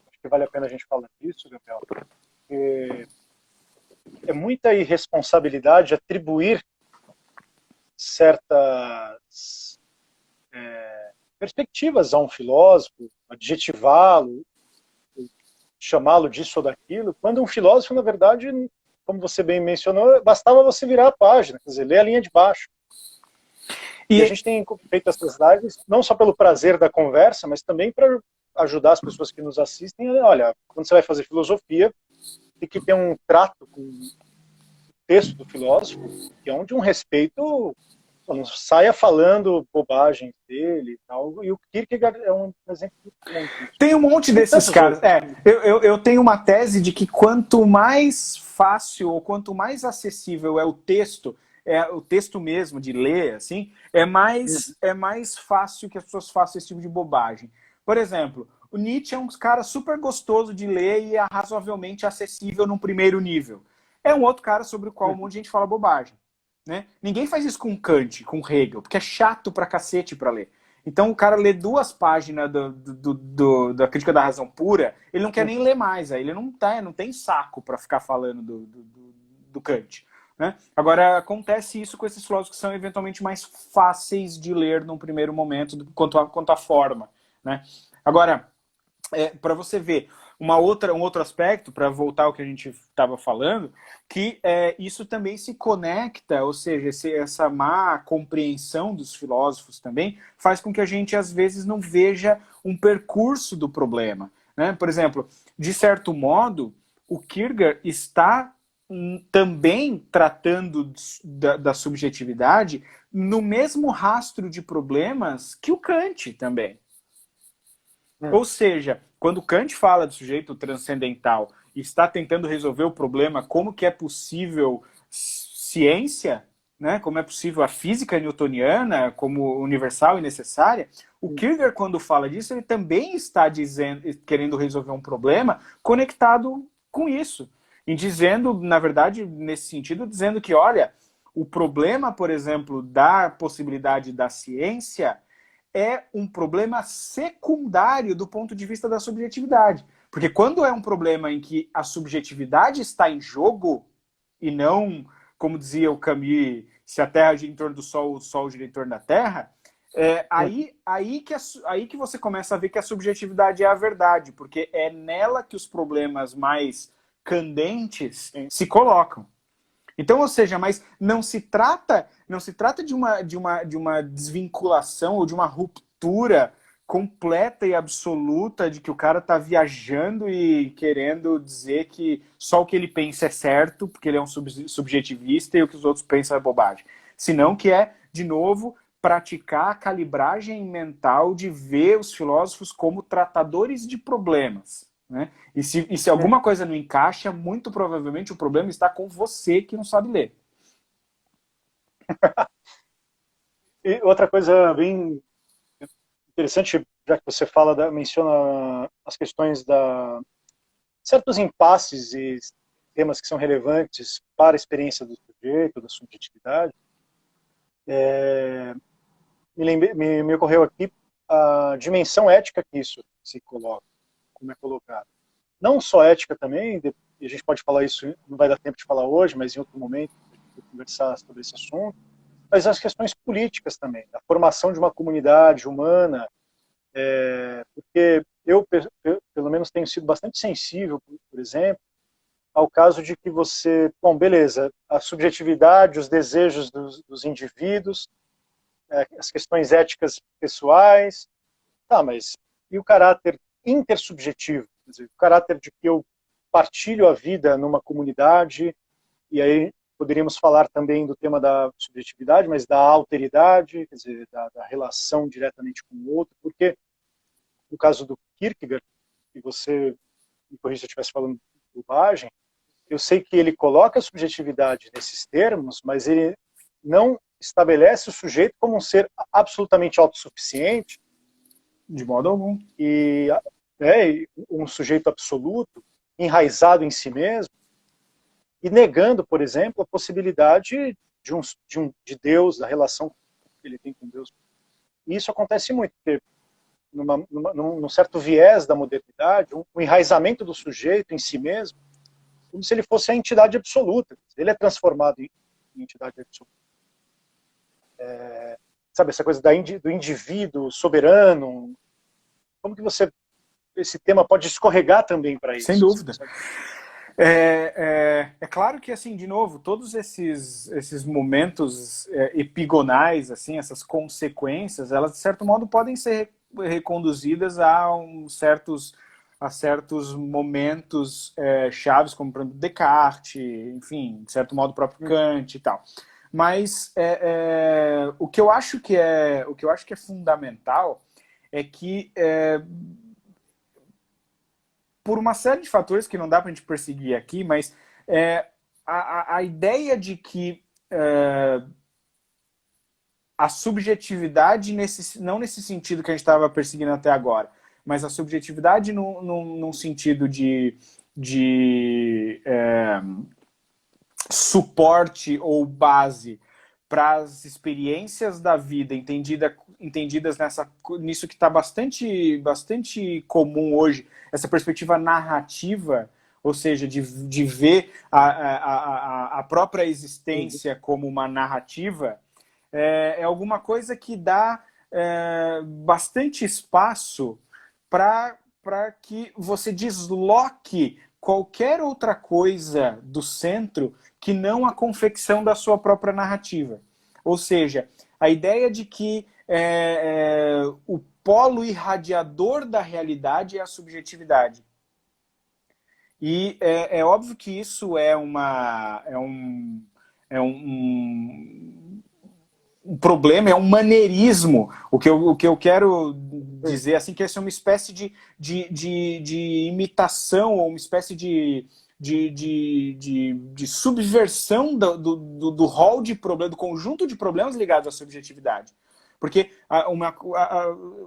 acho que vale a pena a gente falar disso, Gabriel, é muita irresponsabilidade atribuir certas perspectivas a um filósofo, adjetivá-lo, chamá-lo disso ou daquilo, quando um filósofo, na verdade, como você bem mencionou, bastava você virar a página, quer dizer, ler a linha de baixo. E a gente tem feito essas lives não só pelo prazer da conversa, mas também para ajudar as pessoas que nos assistem. Olha, quando você vai fazer filosofia, tem que ter um trato com o texto do filósofo, que é onde um respeito, não saia falando bobagens dele e tal. E o Kierkegaard é um exemplo muito. Tem um monte desses caras. Eu tenho uma tese de que quanto mais fácil ou quanto mais acessível é o texto, o texto mesmo de ler, assim, é mais fácil que as pessoas façam esse tipo de bobagem. Por exemplo, o Nietzsche é um cara super gostoso de ler e é razoavelmente acessível num primeiro nível. É um outro cara sobre o qual um monte de gente fala bobagem. Né? Ninguém faz isso com Kant, com Hegel, porque é chato pra cacete pra ler. Então o cara lê 2 páginas da crítica da razão pura, ele não quer nem ler mais, aí ele não tem saco para ficar falando do Kant. Né? Agora, acontece isso com esses filósofos que são eventualmente mais fáceis de ler num primeiro momento quanto à forma. Né? Agora, para você ver, um outro aspecto, para voltar ao que a gente estava falando, que isso também se conecta, ou seja, essa má compreensão dos filósofos também faz com que a gente, às vezes, não veja um percurso do problema. Né? Por exemplo, de certo modo, o Kierkegaard está também tratando da subjetividade no mesmo rastro de problemas que o Kant também. Ou seja, quando Kant fala do sujeito transcendental e está tentando resolver o problema, como que é possível ciência, né? Como é possível a física newtoniana como universal e necessária, o Kierkegaard, quando fala disso, ele também está querendo resolver um problema conectado com isso. E dizendo, na verdade, nesse sentido, dizendo que, olha, o problema, por exemplo, da possibilidade da ciência é um problema secundário do ponto de vista da subjetividade. Porque quando é um problema em que a subjetividade está em jogo, e não, como dizia o Camus, se a Terra gira em torno do Sol, o Sol gira em torno da Terra, aí que você começa a ver que a subjetividade é a verdade, porque é nela que os problemas mais candentes se colocam. Então, ou seja, mas não se trata de uma desvinculação ou de uma ruptura completa e absoluta de que o cara está viajando e querendo dizer que só o que ele pensa é certo, porque ele é um subjetivista e o que os outros pensam é bobagem. Senão que é, de novo, praticar a calibragem mental de ver os filósofos como tratadores de problemas. Né? E se alguma coisa não encaixa, muito provavelmente o problema está com você que não sabe ler. E outra coisa bem interessante, já que você menciona as questões certos impasses e temas que são relevantes para a experiência do sujeito, da subjetividade, me ocorreu aqui a dimensão ética que isso se coloca, como é colocado. Não só ética também, e a gente pode falar isso, não vai dar tempo de falar hoje, mas em outro momento, a gente vai conversar sobre esse assunto, mas as questões políticas também, a formação de uma comunidade humana, porque eu, pelo menos, tenho sido bastante sensível, por exemplo, ao caso de que você, bom, beleza, a subjetividade, os desejos dos indivíduos, as questões éticas pessoais, tá, mas e o caráter intersubjetivo? Quer dizer, o caráter de que eu partilho a vida numa comunidade, e aí poderíamos falar também do tema da subjetividade, mas da alteridade, quer dizer, da relação diretamente com o outro, porque no caso do Kierkegaard, e você me corrija se eu estivesse falando bobagem, eu sei que ele coloca a subjetividade nesses termos, mas ele não estabelece o sujeito como um ser absolutamente autossuficiente, de modo algum, e um sujeito absoluto, enraizado em si mesmo, e negando, por exemplo, a possibilidade de Deus, da relação que ele tem com Deus. E isso acontece muito, porque num certo viés da modernidade, um enraizamento do sujeito em si mesmo, como se ele fosse a entidade absoluta. Ele é transformado em entidade absoluta. Sabe, essa coisa do indivíduo soberano, como que esse tema pode escorregar também para isso? Sem dúvida. É claro que, assim, de novo, todos esses momentos epigonais, assim, essas consequências, elas, de certo modo, podem ser reconduzidas certos momentos chaves, como, por exemplo, Descartes, enfim, de certo modo, o próprio Kant e tal. Mas o que eu acho que é fundamental é que por uma série de fatores que não dá para a gente perseguir aqui, mas a ideia de que a subjetividade, não nesse sentido que a gente estava perseguindo até agora, mas a subjetividade num sentido de suporte ou base para as experiências da vida entendidas nisso que está bastante comum hoje, essa perspectiva narrativa, ou seja, de ver a própria existência como uma narrativa, é alguma coisa que dá bastante espaço para que você desloque qualquer outra coisa do centro que não a confecção da sua própria narrativa. Ou seja, a ideia de que o polo irradiador da realidade é a subjetividade. E é óbvio que isso é um problema, é um maneirismo. O que eu quero dizer assim, que essa é uma espécie de imitação, ou uma espécie de subversão do rol de problemas, do conjunto de problemas ligados à subjetividade. Porque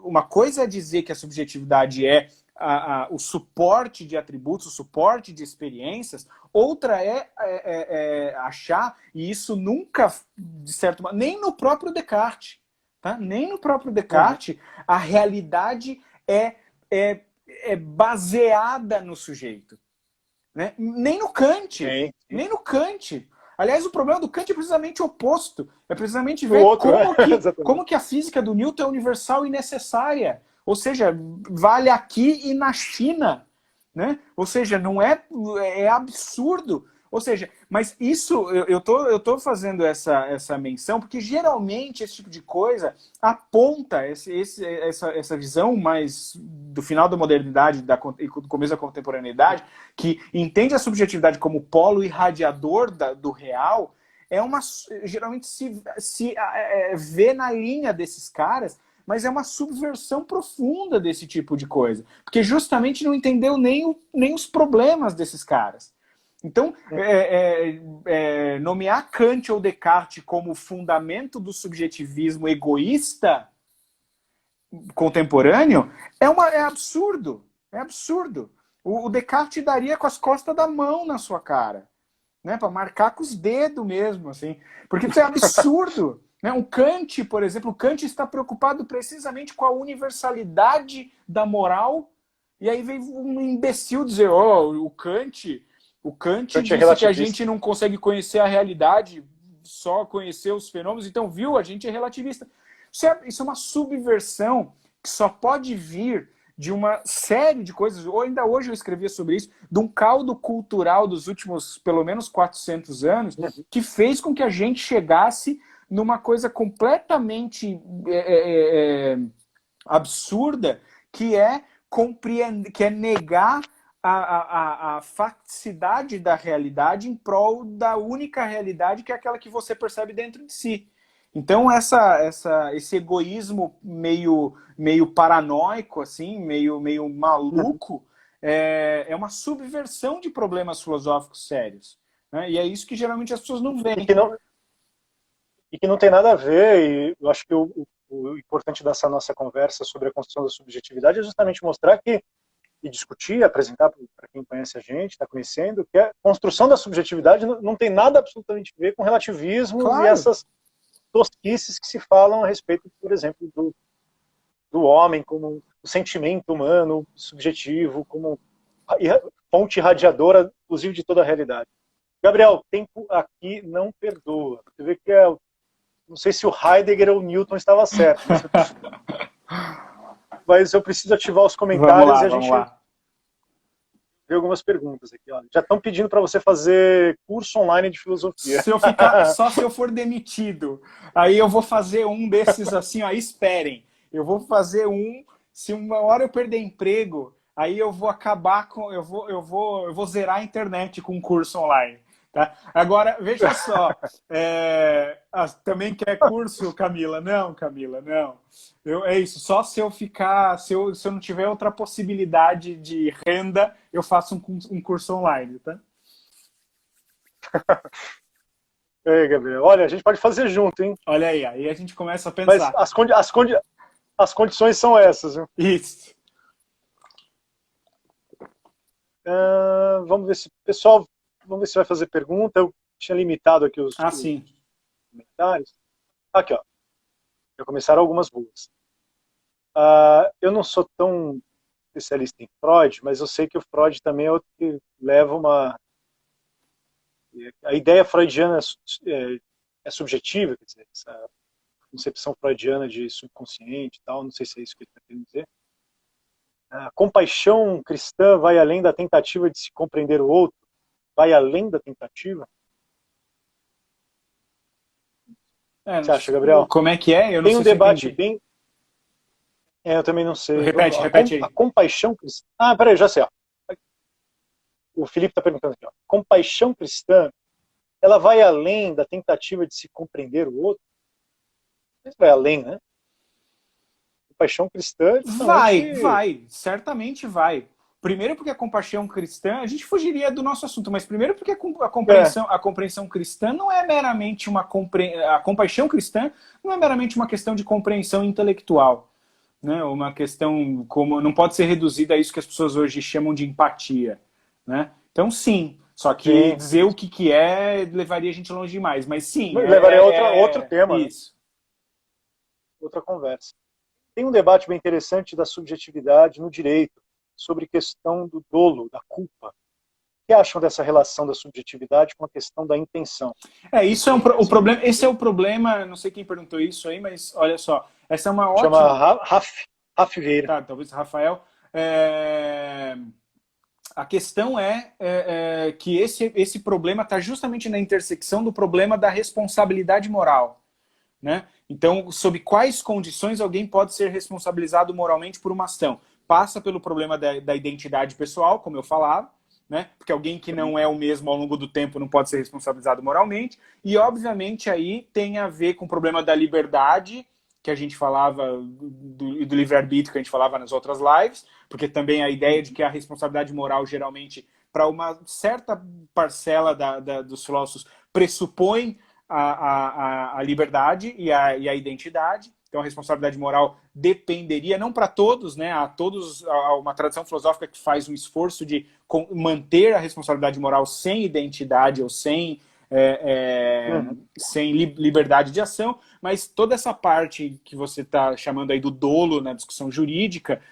uma coisa é dizer que a subjetividade é o suporte de atributos, o suporte de experiências, outra é achar, e isso nunca, de certo modo, nem no próprio Descartes, tá? Nem no próprio Descartes, a realidade é baseada no sujeito. Né? Nem no Kant. Sim. Nem no Kant. Aliás, o problema do Kant é precisamente o oposto. É precisamente ver como que a física do Newton é universal e necessária. Ou seja, vale aqui e na China. Né? Ou seja, não é absurdo. Ou seja, mas isso, eu tô fazendo essa menção porque geralmente esse tipo de coisa aponta essa visão mais do final da modernidade e do começo da contemporaneidade, que entende a subjetividade como polo irradiador do real, geralmente se vê na linha desses caras, mas é uma subversão profunda desse tipo de coisa, porque justamente não entendeu nem os problemas desses caras. Então, nomear Kant ou Descartes como fundamento do subjetivismo egoísta contemporâneo é absurdo. É absurdo. O Descartes daria com as costas da mão na sua cara, né, para marcar com os dedos mesmo, assim, porque isso é absurdo. Né? O Kant, por exemplo, o Kant está preocupado precisamente com a universalidade da moral, e aí vem um imbecil dizer, o Kant disse que a gente não consegue conhecer a realidade, só conhecer os fenômenos, então, viu, a gente é relativista. Isso é uma subversão que só pode vir de uma série de coisas, ainda hoje eu escrevia sobre isso, de um caldo cultural dos últimos, pelo menos, 400 anos, que fez com que a gente chegasse numa coisa completamente absurda, que é negar a facticidade da realidade em prol da única realidade, que é aquela que você percebe dentro de si. Então, esse egoísmo meio paranoico, assim, meio maluco, é uma subversão de problemas filosóficos sérios. Né? E é isso que geralmente as pessoas não veem. E que não tem nada a ver, e eu acho que o importante dessa nossa conversa sobre a construção da subjetividade é justamente mostrar que e discutir, apresentar para quem conhece a gente, está conhecendo, que a construção da subjetividade não tem nada absolutamente a ver com relativismo. Claro. E essas tosquices que se falam a respeito, por exemplo, do homem como o sentimento humano subjetivo, como fonte irradiadora, inclusive, de toda a realidade. Gabriel, o tempo aqui não perdoa. Você vê que não sei se o Heidegger ou o Newton estava certo, mas eu preciso ativar os comentários e a gente ver algumas perguntas aqui. Ó. Já estão pedindo para você fazer curso online de filosofia. Só se eu for demitido. Aí eu vou fazer um desses assim, ó, esperem. Eu vou fazer se uma hora eu perder emprego, aí eu vou acabar com... Eu vou zerar a internet com um curso online. Tá? Agora, veja só, também quer curso, Camila? Não, Camila, não. É isso, só se eu não tiver outra possibilidade de renda, eu faço um curso online, tá? Ei, Gabriel, olha, a gente pode fazer junto, hein? Olha aí a gente começa a Mas pensar. as condições são essas, viu? Isso. Vamos ver se pessoal, vamos ver se vai fazer pergunta. Eu tinha limitado aqui Ah, os sim. comentários. Aqui, ó. Já começaram algumas boas. Eu não sou tão especialista em Freud, mas eu sei que o Freud também é outro que leva uma... A ideia freudiana é subjetiva, quer dizer, essa concepção freudiana de subconsciente e tal, não sei se é isso que ele está querendo dizer. A compaixão cristã vai além da tentativa de se compreender o outro, vai além da tentativa. O que você acha, Gabriel? Como é que é? Eu não Tem um sei se eu debate entendi. bem... eu também não sei. Repete A aí. compaixão cristã... peraí, já sei. Ó. O Felipe está perguntando aqui. Ó. Compaixão cristã, ela vai além da tentativa de se compreender o outro? Mas vai além, né? Compaixão cristã é justamente... Certamente vai. Primeiro porque a compaixão cristã, a gente fugiria do nosso assunto, mas primeiro porque a compreensão cristã não é meramente a compaixão cristã não é meramente uma questão de compreensão intelectual, né? Uma questão como não pode ser reduzida a isso que as pessoas hoje chamam de empatia, né? Então sim, só que Sim. dizer o que é levaria a gente longe demais, mas sim, levaria a outro tema, isso. Né? Outra conversa. Tem um debate bem interessante da subjetividade no direito, sobre questão do dolo, da culpa. O que acham dessa relação da subjetividade com a questão da intenção? Isso é o problema. Esse é o problema. Não sei quem perguntou isso aí, mas olha só, essa é uma ótima. Chama Raf Vieira. Tá, talvez Rafael. A questão que esse problema está justamente na intersecção do problema da responsabilidade moral, né? Então, sob quais condições alguém pode ser responsabilizado moralmente por uma ação? Passa pelo problema da identidade pessoal, como eu falava, né? Porque alguém que não é o mesmo ao longo do tempo não pode ser responsabilizado moralmente. E, obviamente, aí tem a ver com o problema da liberdade, que a gente falava, do livre-arbítrio que a gente falava nas outras lives, porque também a ideia de que a responsabilidade moral, geralmente, para uma certa parcela dos filósofos, pressupõe a liberdade e a identidade. Então, a responsabilidade moral dependeria, não para todos, né? Há uma tradição filosófica que faz um esforço de manter a responsabilidade moral sem identidade ou sem liberdade de ação, mas toda essa parte que você está chamando aí do dolo na discussão jurídica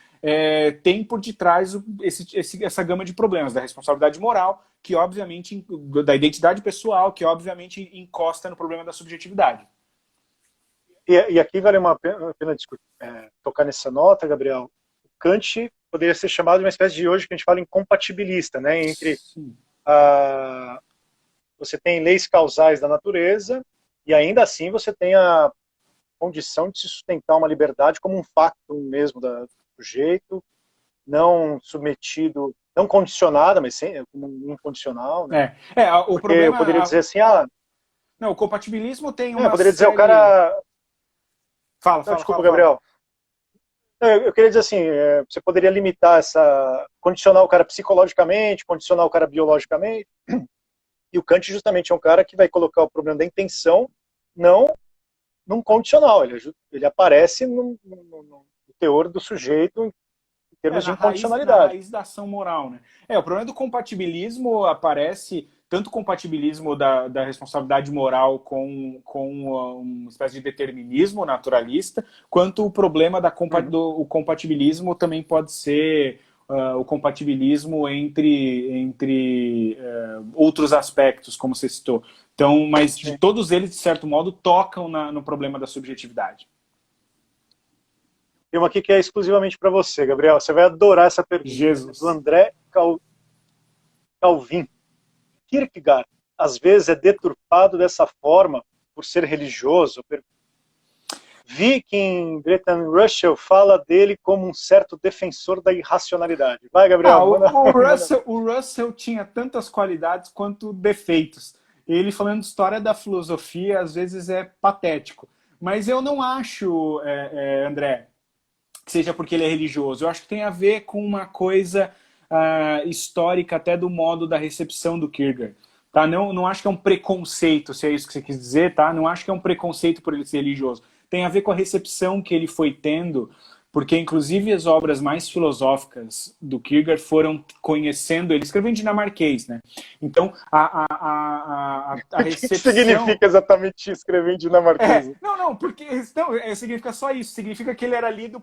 tem por detrás essa gama de problemas da responsabilidade moral, que obviamente, da identidade pessoal, que obviamente encosta no problema da subjetividade. E aqui vale uma pena tocar nessa nota, Gabriel. O Kant poderia ser chamado de uma espécie de hoje que a gente fala incompatibilista, né? Entre você tem leis causais da natureza e ainda assim você tem a condição de se sustentar uma liberdade como um facto mesmo do sujeito, não submetido, não condicionada, mas como incondicional, né? O problema, eu poderia dizer assim, não, o compatibilismo tem uma poderia dizer série... o cara... Fala. Gabriel. Eu queria dizer assim, você poderia limitar condicionar o cara psicologicamente, condicionar o cara biologicamente, e o Kant justamente é um cara que vai colocar o problema da intenção não num condicional, ele aparece no teor do sujeito em termos de incondicionalidade. Na raiz da ação moral, né? O problema do compatibilismo aparece tanto o compatibilismo da responsabilidade moral com uma espécie de determinismo naturalista, quanto o problema do compatibilismo também pode ser o compatibilismo entre outros aspectos, como você citou. Então, mas de todos eles, de certo modo, tocam no problema da subjetividade. Tem uma aqui que é exclusivamente para você, Gabriel. Você vai adorar essa pergunta. Jesus. Do André Calvin. Kierkegaard, às vezes, é deturpado dessa forma por ser religioso. Vi que em Bertrand Russell fala dele como um certo defensor da irracionalidade. Vai, Gabriel. O Russell tinha tantas qualidades quanto defeitos. Ele falando de história da filosofia, às vezes é patético. Mas eu não acho, André, que seja porque ele é religioso. Eu acho que tem a ver com uma coisa histórica até do modo da recepção do Kierkegaard. tá? Não acho que é um preconceito, se é isso que você quis dizer, tá? Não acho que é um preconceito por ele ser religioso. Tem a ver com a recepção que ele foi tendo, porque inclusive as obras mais filosóficas do Kierkegaard foram conhecendo, ele escreveu em dinamarquês, né? Então, a O que recepção... significa exatamente escrever em dinamarquês? Não, porque não, significa só isso. Significa que ele era lido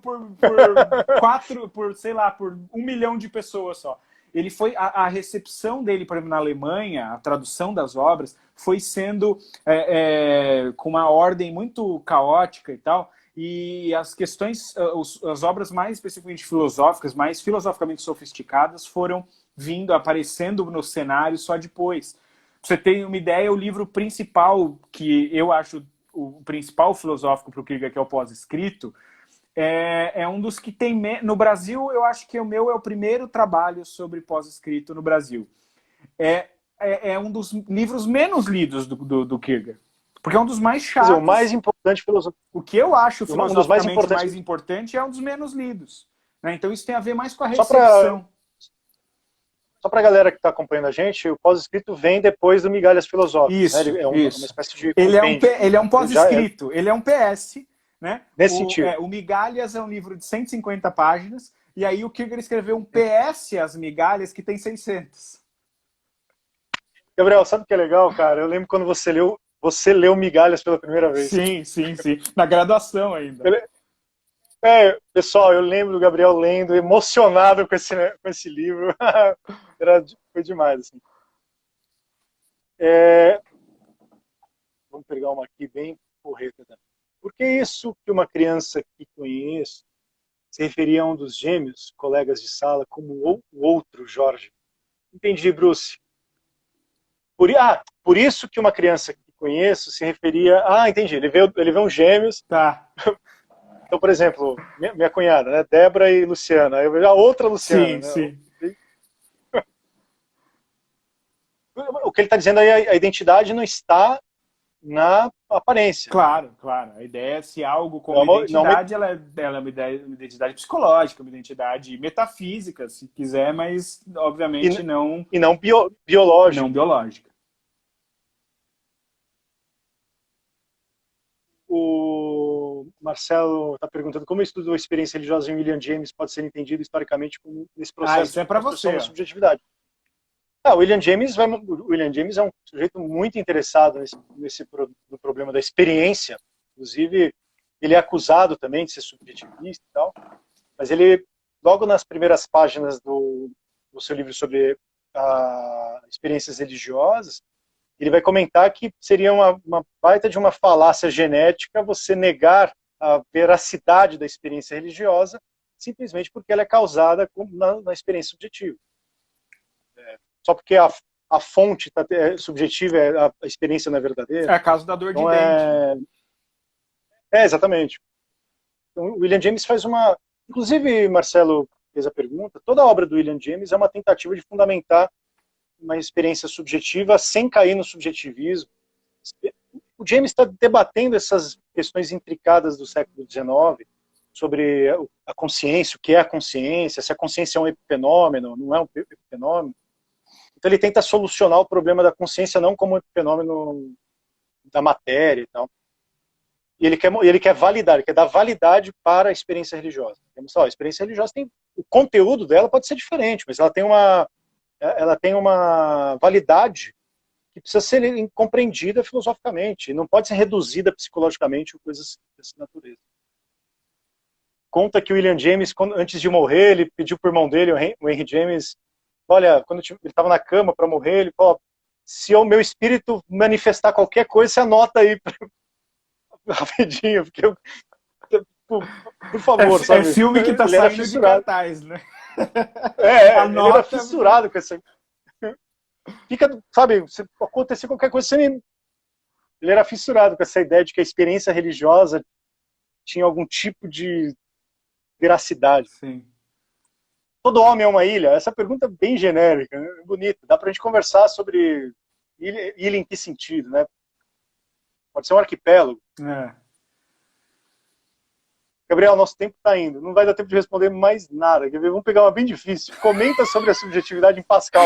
sei lá, por 1 milhão de pessoas só. Ele foi a recepção dele, por exemplo, na Alemanha, a tradução das obras foi sendo com uma ordem muito caótica e tal. E as questões, as obras mais especificamente filosóficas, mais filosoficamente sofisticadas, foram vindo, aparecendo no cenário só depois. Pra você ter uma ideia, o livro principal, que eu acho o principal filosófico para o Kierkegaard, que é o pós-escrito, é um dos que tem... No Brasil, eu acho que o meu é o primeiro trabalho sobre pós-escrito no Brasil. É um dos livros menos lidos do Kierkegaard, porque é um dos mais chatos. Quer dizer, o mais importante o que eu acho filosoficamente mais importante é um dos menos lidos. Né? Então isso tem a ver mais com a recepção. Só para a galera que está acompanhando a gente, o pós-escrito vem depois do Migalhas Filosóficas. Isso, né? Ele é uma espécie de... Ele é um pós-escrito, ele é um PS. Né? Nesse sentido. O Migalhas é um livro de 150 páginas, e aí o Kierkegaard escreveu um PS às Migalhas que tem 600. Gabriel, sabe o que é legal, cara? Eu lembro quando você leu Migalhas pela primeira vez. Sim. Na graduação ainda. Pessoal, eu lembro do Gabriel lendo, emocionado com esse livro. Foi demais, assim. Vamos pegar uma aqui bem porreta também. Por que isso que uma criança que conheço se referia a um dos gêmeos, colegas de sala, como o outro Jorge? Entendi, Bruce. Por isso que uma criança que conheço se referia... entendi. Ele vê uns gêmeos. Tá. Então, por exemplo, minha cunhada, né? Débora e Luciana. Eu vejo a outra Luciana. Sim. O que ele está dizendo aí, a identidade não está na aparência. Claro. A ideia é se algo como identidade, ela é uma identidade psicológica, uma identidade metafísica, se quiser, mas obviamente não... E não biológica. Não biológica. O Marcelo está perguntando como o estudo da experiência religiosa em William James pode ser entendido historicamente como nesse processo isso é para você, da subjetividade. O William James é um sujeito muito interessado no problema da experiência. Inclusive, ele é acusado também de ser subjetivista e tal. Mas ele, logo nas primeiras páginas do seu livro sobre experiências religiosas, ele vai comentar que seria uma baita de uma falácia genética você negar a veracidade da experiência religiosa simplesmente porque ela é causada na experiência subjetiva. Só porque a fonte subjetiva, a experiência não é verdadeira. É a causa da dor de dente. Exatamente. Então, o William James faz uma... Inclusive, Marcelo fez a pergunta, toda a obra do William James é uma tentativa de fundamentar uma experiência subjetiva sem cair no subjetivismo. O James está debatendo essas questões intricadas do século XIX, sobre a consciência, o que é a consciência, se a consciência é um epifenômeno, não é um epifenômeno. Então ele tenta solucionar o problema da consciência não como um fenômeno da matéria e tal. E ele quer validar, ele quer dar validade para a experiência religiosa. A experiência religiosa o conteúdo dela pode ser diferente, mas ela tem uma validade que precisa ser compreendida filosoficamente, não pode ser reduzida psicologicamente ou coisas dessa natureza. Conta que o William James, antes de morrer, ele pediu para o irmão dele, o Henry James, olha, quando ele estava na cama para morrer, ele falou, se o meu espírito manifestar qualquer coisa, você anota aí rapidinho, porque por favor, sabe? É filme que tá saindo de cartaz, né? Ele era fissurado com essa... sabe, se acontecer qualquer coisa, ele era fissurado com essa ideia de que a experiência religiosa tinha algum tipo de veracidade. Sim. Todo homem é uma ilha? Essa pergunta é bem genérica, né? Bonita. Dá pra gente conversar sobre ilha em que sentido, né? Pode ser um arquipélago. Gabriel, nosso tempo está indo. Não vai dar tempo de responder mais nada. Vamos pegar uma bem difícil. Comenta sobre a subjetividade em Pascal.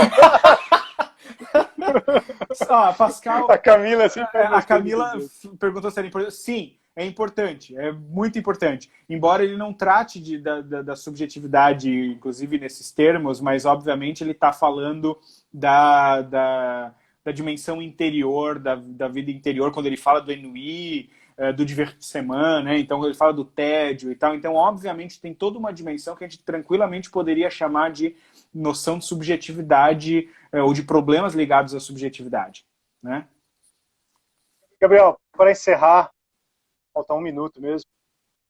Pascal... A Camila sempre A Camila perguntou se era importante. Sim, é importante, é muito importante. Embora ele não trate da subjetividade, inclusive nesses termos, mas obviamente ele está falando da dimensão interior, da vida interior, quando ele fala do ennui, do divertissement, né? Então ele fala do tédio e tal. Então, obviamente, tem toda uma dimensão que a gente tranquilamente poderia chamar de noção de subjetividade ou de problemas ligados à subjetividade, né? Gabriel, para encerrar, falta 1 minuto mesmo.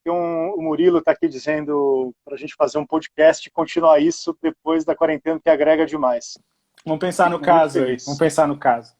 O Murilo está aqui dizendo para a gente fazer um podcast e continuar isso depois da quarentena, que agrega demais. Vamos pensar no caso aí. Vamos pensar no caso.